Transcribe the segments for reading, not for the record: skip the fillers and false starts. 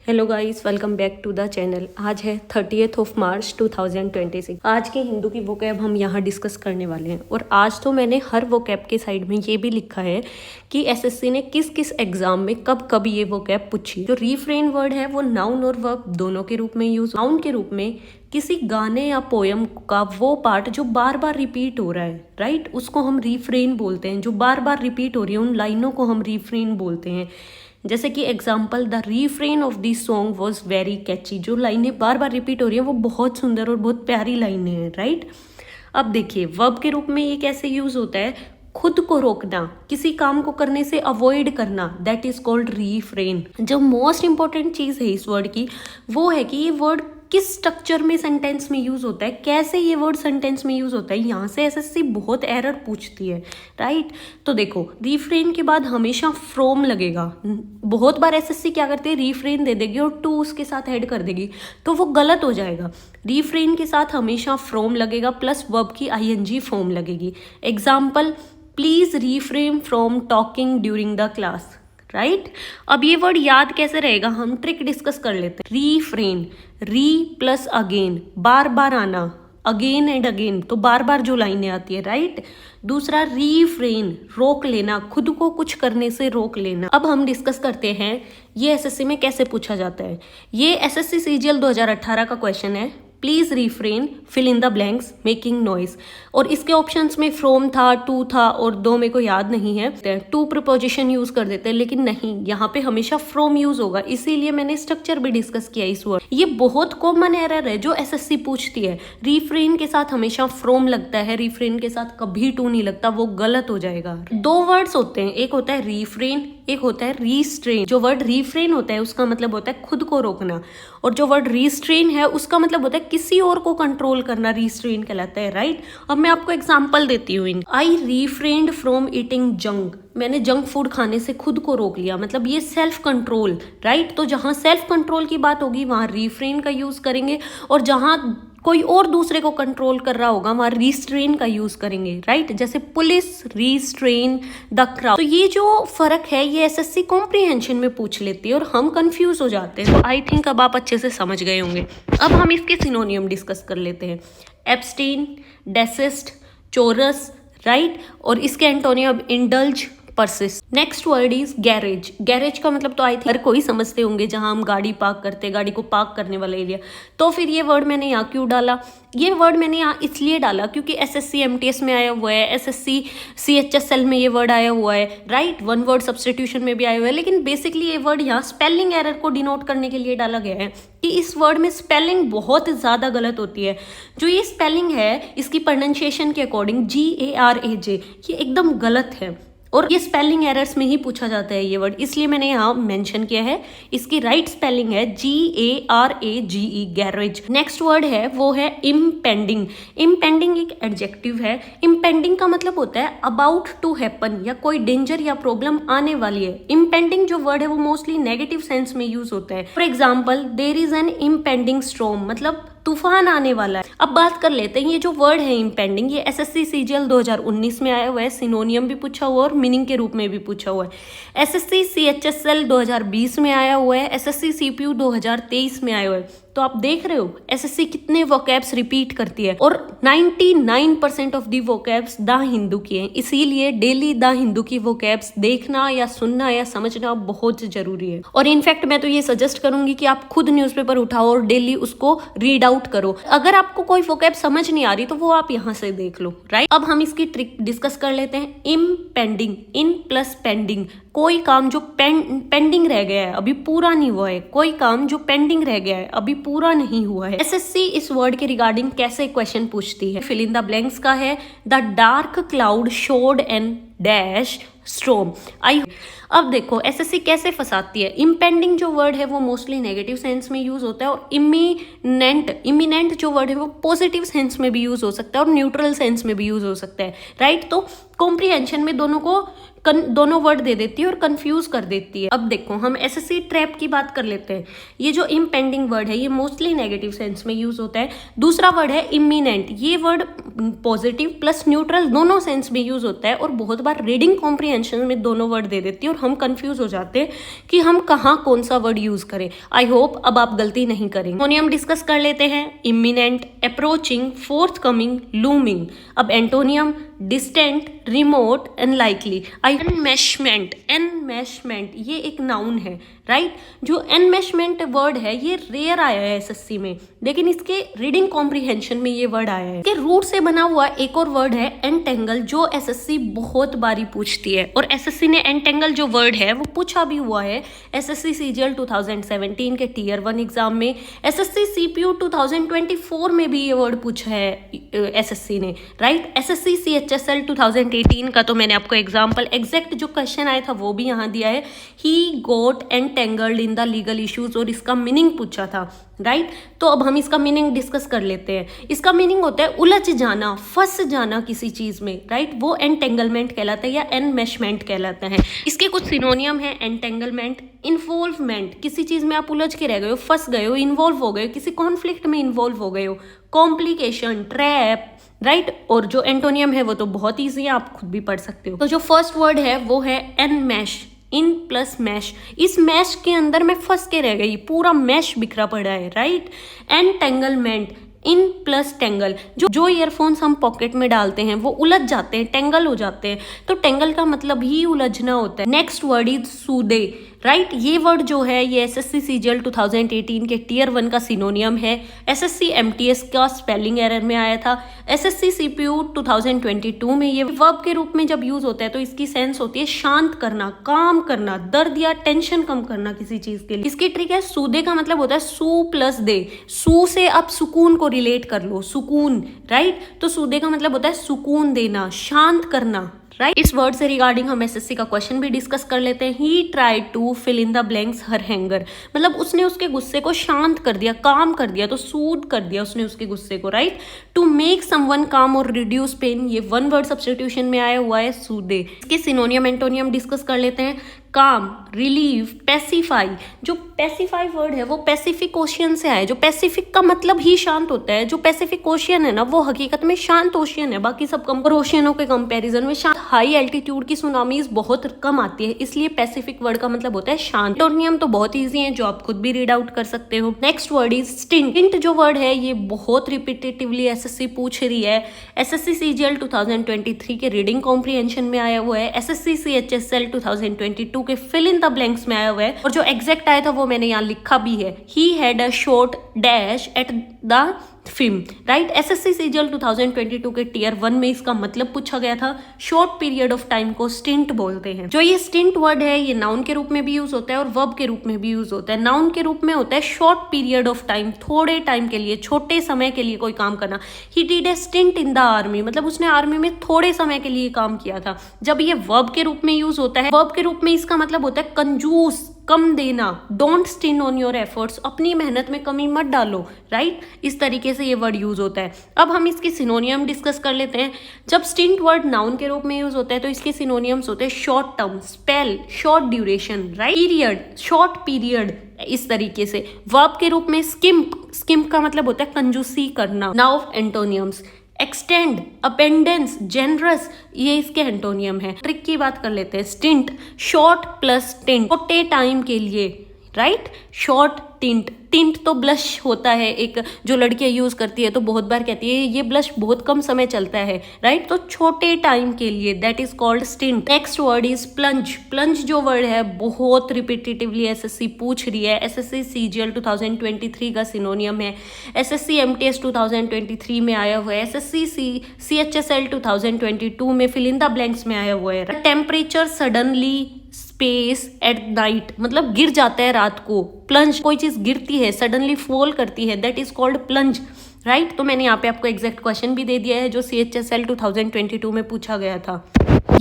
Hello guys, welcome back to the channel. आज है 30 मार्च 2026। आज के हिंदू की वोकैब हम यहाँ डिस्कस करने वाले हैं। और आज तो मैंने हर वोकैब के साइड में ये भी लिखा है कि एसएससी ने किस किस एग्जाम में कब कब ये वोकैब पूछी। जो रीफ्रेन वर्ड है वो नाउन और वर्ब दोनों के रूप में यूज। नाउन के रूप में किसी गाने या पोयम का वो पार्ट जो बार बार रिपीट हो रहा है, राइट, उसको हम रीफ्रेन बोलते हैं। जो बार बार रिपीट हो रही है उन लाइनों को हम रीफ्रेन बोलते हैं। जैसे कि example, the refrain of this song was very catchy. जो लाइनें बार बार रिपीट हो रही हैं वो बहुत सुंदर और बहुत प्यारी लाइनें हैं, राइट। अब देखिए, वर्ब के रूप में ये कैसे यूज होता है। खुद को रोकना, किसी काम को करने से अवॉइड करना, दैट इज कॉल्ड रीफ्रेन। जो मोस्ट इंपॉर्टेंट चीज है इस वर्ड की वो है कि ये वर्ड किस स्ट्रक्चर में सेंटेंस में यूज होता है, कैसे ये वर्ड सेंटेंस में यूज होता है। यहाँ से एसएससी बहुत एरर पूछती है, राइट। तो देखो, रीफ्रेन के बाद हमेशा फ्रॉम लगेगा। बहुत बार एसएससी क्या करते हैं, रीफ्रेन दे देगी और टू उसके साथ ऐड कर देगी, तो वो गलत हो जाएगा। रीफ्रेन के साथ हमेशा फ्रॉम लगेगा प्लस वर्ब की आईएनजी फॉर्म लगेगी। Example, please refrain from talking during the class, right. अब ये वर्ड याद कैसे रहेगा, हम ट्रिक डिस्कस कर लेते हैं। रीफ्रेन, री प्लस अगेन, बार बार आना, अगेन एंड अगेन, तो बार बार जो लाइनें आती है, राइट। दूसरा रीफ्रेन, रोक लेना, खुद को कुछ करने से रोक लेना। अब हम डिस्कस करते हैं ये एसएससी में कैसे पूछा जाता है। ये एसएससी सीजीएल 2018 का क्वेश्चन है। Please refrain, fill in the blanks, making noise. और इसके ऑप्शंस में फ्रॉम था, टू था और दो मेरे को याद नहीं है। टू प्रीपोजिशन यूज कर देते हैं, लेकिन नहीं, यहाँ पे हमेशा फ्रॉम यूज होगा। इसीलिए मैंने स्ट्रक्चर भी डिस्कस किया इस वर्ड। ये बहुत कॉमन एरर है जो एसएससी पूछती है। रीफ्रेन के साथ हमेशा फ्रॉम लगता है, रीफ्रेन के साथ कभी टू नहीं लगता, वो गलत हो जाएगा। दो वर्ड्स होते हैं, एक होता है रीफ्रेन, एक होता है रीस्ट्रेन। जो वर्ड रीफ्रेन होता है उसका मतलब होता है खुद को रोकना, और जो वर्ड रीस्ट्रेन है उसका मतलब होता है किसी और को कंट्रोल करना, रीस्ट्रेन कहलाता है, राइट। अब मैं आपको एग्जांपल देती हूँ। आई रीफ्रेन्ड फ्रॉम ईटिंग जंक, मैंने जंक फूड खाने से खुद को रोक लिया, मतलब ये सेल्फ कंट्रोल, राइट। तो जहां सेल्फ कंट्रोल की बात होगी वहां रीफ्रेन का यूज करेंगे, और जहां कोई और दूसरे को कंट्रोल कर रहा होगा वहां रीस्ट्रेन का यूज करेंगे, राइट। जैसे पुलिस रीस्ट्रेन द क्राउड। तो ये जो फर्क है ये एसएससी कॉम्प्रिहेंशन में पूछ लेती है और हम कंफ्यूज हो जाते हैं। तो आई थिंक अब आप अच्छे से समझ गए होंगे। अब हम इसके सिनोनियम डिस्कस कर लेते हैं। Abstain, desist, chorus, right. और इसके antonym indulge, persist. Next word is garage. Garage का मतलब तो आई थिंक हर कोई समझते होंगे, जहां हम गाड़ी पार्क करते हैं, गाड़ी को पार्क करने वाला एरिया। तो फिर ये वर्ड मैंने यहाँ क्यों डाला, ये वर्ड मैंने यहाँ इसलिए डाला क्योंकि एसएससी एमटीएस में आया हुआ है, एसएससी सीएचएसएल में ये वर्ड आया हुआ है, राइट। वन वर्ड सब्स्टिट्यूशन में भी आया हुआ है। लेकिन बेसिकली ये वर्ड यहाँ स्पेलिंग एरर को डिनोट करने के लिए डाला गया है कि इस वर्ड में स्पेलिंग बहुत ज़्यादा गलत होती है। जो ये स्पेलिंग है इसकी प्रोनाउंसिएशन के अकॉर्डिंग GARAJ, ये एकदम गलत है और ये स्पेलिंग एरर्स में ही पूछा जाता है ये वर्ड, इसलिए मैंने यहाँ मेंशन किया है। इसकी राइट स्पेलिंग है GARAGE, गैरेज। नेक्स्ट वर्ड है वो है इम्पेंडिंग। इम्पेंडिंग एक एडजेक्टिव है। इम्पेंडिंग का मतलब होता है अबाउट टू हैपन, या कोई डेंजर या प्रॉब्लम आने वाली है। इम्पेंडिंग जो वर्ड है वो मोस्टली नेगेटिव सेंस में यूज होता है। For example, there is an impending storm, मतलब तूफान आने वाला है। अब बात कर लेते हैं ये जो वर्ड है इम्पेंडिंग, ये एसएससी सीजीएल 2019 में आया हुआ है। सिनोनियम भी पूछा हुआ है और मीनिंग के रूप में भी पूछा हुआ है। एसएससी सीएचएसएल 2020 में आया हुआ है, एसएससी सीपीयू 2023 में आया हुआ है। तो आप देख रहे हो एसएससी कितने वोकैब्स रिपीट करती है, और 99% of the vocabs the Hindu की हैं। इसीलिए डेली द हिंदू की वोकैब्स देखना या सुनना या समझना बहुत जरूरी है। और इनफैक्ट मैं तो ये सजेस्ट करूंगी कि आप खुद न्यूज़पेपर उठाओ और डेली उसको रीड आउट करो। अगर आपको कोई वोकैब समझ नहीं आ रही तो वो आप यहाँ से देख लो, राइट। अब हम इसकी ट्रिक डिस्कस कर लेते हैं। इम्पेंडिंग, इन प्लस पेंडिंग, कोई काम जो पेंडिंग रह गया है, अभी पूरा नहीं हुआ है। कोई काम जो पेंडिंग रह गया है, अभी पूरा नहीं हुआ है। एसएससी इस वर्ड के रिगार्डिंग कैसे क्वेश्चन पूछती है। फिल इन द ब्लैंक्स का है the dark cloud showed and dash storm. अब देखो एसएससी कैसे फंसाती है। इम्पेंडिंग जो वर्ड है वो मोस्टली नेगेटिव सेंस में यूज होता है, और इमिनेंट जो वर्ड है वो पॉजिटिव सेंस में भी यूज हो सकता है और न्यूट्रल सेंस में भी यूज हो सकता है, राइट। तो कॉम्प्रिहेंशन में दोनों वर्ड दे देती है और कंफ्यूज कर देती है। अब देखो हम एसएससी ट्रैप की बात कर लेते हैं। ये जो इम्पेंडिंग वर्ड है ये मोस्टली नेगेटिव सेंस में यूज होता है। दूसरा वर्ड है इमिनेंट। ये वर्ड पॉजिटिव प्लस न्यूट्रल दोनों सेंस में यूज होता है, और बहुत बार रीडिंग कॉम्प्रिहेंशन में दोनों वर्ड दे देती है और हम कंफ्यूज हो जाते हैं कि हम कहाँ कौन सा वर्ड यूज करें। आई होप अब आप गलती नहीं करेंगे। एंटोनियम डिस्कस कर लेते हैं। Imminent, approaching, forthcoming, looming. अब antonym distant, remote, unlikely. Enmeshment, enmeshment ये एक नाउन है, राइट। जो एनमेशमेंट वर्ड है ये रेयर आया है एसएससी में, लेकिन इसके रीडिंग कॉम्प्रिहेंशन में ये वर्ड आया है। इसके रूट से बना हुआ एक और वर्ड है एंटेंगल, जो एसएससी बहुत बारी पूछती है, और एसएससी ने एंटेंगल जो वर्ड है वो पूछा भी हुआ है एसएससी सीजीएल 2017 के टियर 1 एग्जाम में। एसएससी सीपीयू 2024 में भी ये वर्ड पूछा है एसएससी ने, राइट। एसएससी सीएचएसएल 2018 का तो मैंने आपको एग्जाम्पल एग्जैक्ट जो क्वेश्चन आया था वो भी यहाँ दिया है। He got entangled in the legal issues, और इसका मीनिंग पूछा था, राइट। तो अब हम इसका मीनिंग डिस्कस कर लेते हैं। इसका मीनिंग होता है उलझ जाना, फंस जाना किसी चीज में, राइट। वो एंटेंगलमेंट कहलाता है या एनमेशमेंट कहलाता है। इसके कुछ सिनोनियम है। एंटेंगलमेंट, इन्वॉल्वमेंट, किसी चीज में आप उलझ के रह गए हो, फंस गए हो, इन्वॉल्व हो गए हो, किसी कॉन्फ्लिक्ट में इन्वॉल्व हो गए हो। Complication, trap, right. और जो एंटोनियम है वो तो बहुत ईजी है, आप खुद भी पढ़ सकते हो। तो जो फर्स्ट वर्ड है वो है एनमेश, इन प्लस मैश। इस मैश के अंदर मैं फंस के रह गई, पूरा मैश बिखरा पड़ा है, right. Entanglement, in plus tangle. जो ईयरफोन्स हम पॉकेट में डालते हैं वो उलझ जाते हैं, टेंगल हो जाते हैं, तो टेंगल का मतलब ही उलझना होता है। Next word is soothe, right. ये वर्ड जो है ये एसएससी सीजीएल 2018 के टियर 1 का सिनोनियम है। एसएससी एमटीएस का स्पेलिंग एरर में आया था। एसएससी सीपीयू 2022 में ये वर्ब के रूप में जब यूज होता है तो इसकी सेंस होती है शांत करना, काम करना, दर्द या टेंशन कम करना किसी चीज के लिए। इसकी ट्रिक है, सूदे का मतलब होता है सू प्लस दे। सू से आप सुकून को रिलेट कर लो, सुकून, राइट। तो सूदे का मतलब होता है सुकून देना, शांत करना, राइट। इस वर्ड से रिगार्डिंग हम एसएससी का क्वेश्चन भी डिस्कस कर लेते हैं। He tried to fill in the blanks her hanger, मतलब उसने उसके गुस्से को शांत कर दिया, काम कर दिया, तो सूद कर दिया उसने उसके गुस्से को, राइट। टू मेक समवन काम और रिड्यूस पेन, ये वन वर्ड सब्स्टिट्यूशन में आया हुआ है सूदे। इसके सिनोनियम एंटोनियम डिस्कस कर लेते हैं। काम, रिलीव, पैसिफाई। जो पैसिफाई वर्ड है वो पैसिफिक ओशियन से आया है। जो पैसिफिक का मतलब ही शांत होता है, जो पैसिफिक ओशियन है ना वो हकीकत में शांत ओशियन है, बाकी सब कम ओशियनों के कंपैरिजन में शांत। हाई एल्टीट्यूड की सुनामीज बहुत कम आती है, इसलिए पैसिफिक वर्ड का मतलब होता है शांत। एंटोनियम तो बहुत ईजी है, जो आप खुद भी रीड आउट कर सकते हो। Next word is stint. Stint जो वर्ड है ये बहुत रिपीटेटिवली एसएससी पूछ रही है। एसएससी सीजीएल 2023 के रीडिंग कॉम्प्रिहेंशन में आया हुआ है। एसएससी सीएचएसएल 2022 के फिल इन द ब्लैंक्स में आया हुआ है, और जो एग्जैक्ट आया था वो मैंने यहाँ लिखा भी है। He had a short dash at the film, right. SSC CGL 2022 के टियर 1 में इसका मतलब पूछा गया था। शॉर्ट पीरियड ऑफ टाइम को स्टिंट बोलते हैं। जो ये स्टिंट वर्ड है ये नाउन के रूप में भी यूज होता है और वर्ब के रूप में भी यूज होता है। नाउन के रूप में होता है शॉर्ट पीरियड ऑफ टाइम, थोड़े टाइम के लिए, छोटे समय के लिए कोई काम करना। He did a stint in the army, मतलब उसने आर्मी में थोड़े समय के लिए काम किया था। जब ये वर्ब के रूप में यूज होता है, वर्ब के रूप में इसका मतलब होता है कंजूस, कम देना। डोंट स्टिन ऑन योर एफर्ट्स, अपनी मेहनत में कमी मत डालो, राइट। इस तरीके से ये वर्ड यूज होता है। अब हम इसके सिनोनियम डिस्कस कर लेते हैं। जब स्टिंट वर्ड नाउन के रूप में यूज होता है तो इसके सिनोनियम्स होते हैं short term, spell, short duration, right, period, short period, इस तरीके से। वर्ब के रूप में स्किम्प, स्किम्प का मतलब होता है कंजूसी करना। नाउ एंटोनियम्स, एक्सटेंड, अपेंडेंस, जेनरस, ये इसके एंटोनियम है। ट्रिक की बात कर लेते हैं। स्टिंट, शॉर्ट प्लस टिंट, छोटे टाइम के लिए, राइट। शॉर्ट टिंट, टिंट तो ब्लश होता है एक, जो लड़कियां यूज करती है तो बहुत बार कहती है ये ब्लश बहुत कम समय चलता है, राइट। तो छोटे टाइम के लिए, that is called stint. Next word is plunge. Plunge जो वर्ड है बहुत रिपीटेटिवली एसएससी पूछ रही है। एसएससी सीजीएल 2023 का सिनोनियम है। एसएससी एमटीएस 2023 में आया हुआ है। एसएससी सीएचएसएल 2022 में फिल इन द ब्लैंक्स में आया हुआ है। Temperature suddenly space at night, मतलब गिर जाता है रात को। प्लंज, कोई चीज गिरती है, सडनली फॉल करती है, that is called plunge, right. तो मैंने यहाँ पे आपको एग्जैक्ट क्वेश्चन भी दे दिया है जो सीएचएसएल 2022 में पूछा गया था।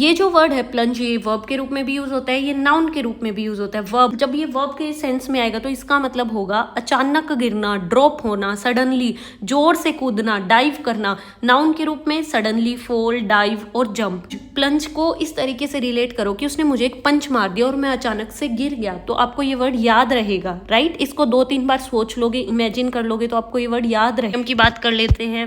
ये जो वर्ड है प्लंज, ये वर्ब के रूप में भी यूज होता है, ये नाउन के रूप में भी यूज होता है। वर्ब, जब ये वर्ब के सेंस में आएगा तो इसका मतलब होगा अचानक गिरना, ड्रॉप होना, सडनली, जोर से कूदना, डाइव करना। नाउन के रूप में सडनली, फॉल, डाइव और जंप। प्लंज को इस तरीके से रिलेट करो कि उसने मुझे एक पंच मार दिया और मैं अचानक से गिर गया, तो आपको ये वर्ड याद रहेगा, राइट। इसको 2-3 बार सोच लोगे, इमेजिन कर लोगे तो आपको ये वर्ड याद रहेगा। की बात कर लेते हैं।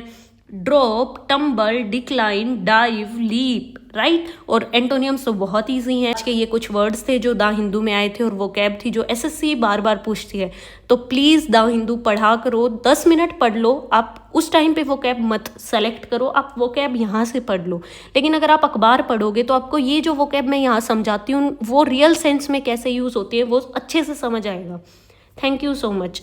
Drop, tumble, decline, dive, leap, right. और एंटोनियम्स तो बहुत ईजी हैं। आज के ये कुछ वर्ड्स थे जो द हिंदू में आए थे और वोकैब थी जो एसएससी बार बार पूछती है। तो प्लीज़ द हिंदू पढ़ा करो, 10 मिनट पढ़ लो। आप उस टाइम पे वोकैब मत सेलेक्ट करो, आप वोकैब यहाँ से पढ़ लो। लेकिन अगर आप अखबार पढ़ोगे तो आपको ये जो वोकैब मैं यहाँ समझाती हूँ वो रियल सेंस में कैसे यूज़ होती है वो अच्छे से समझ आएगा। Thank you so much.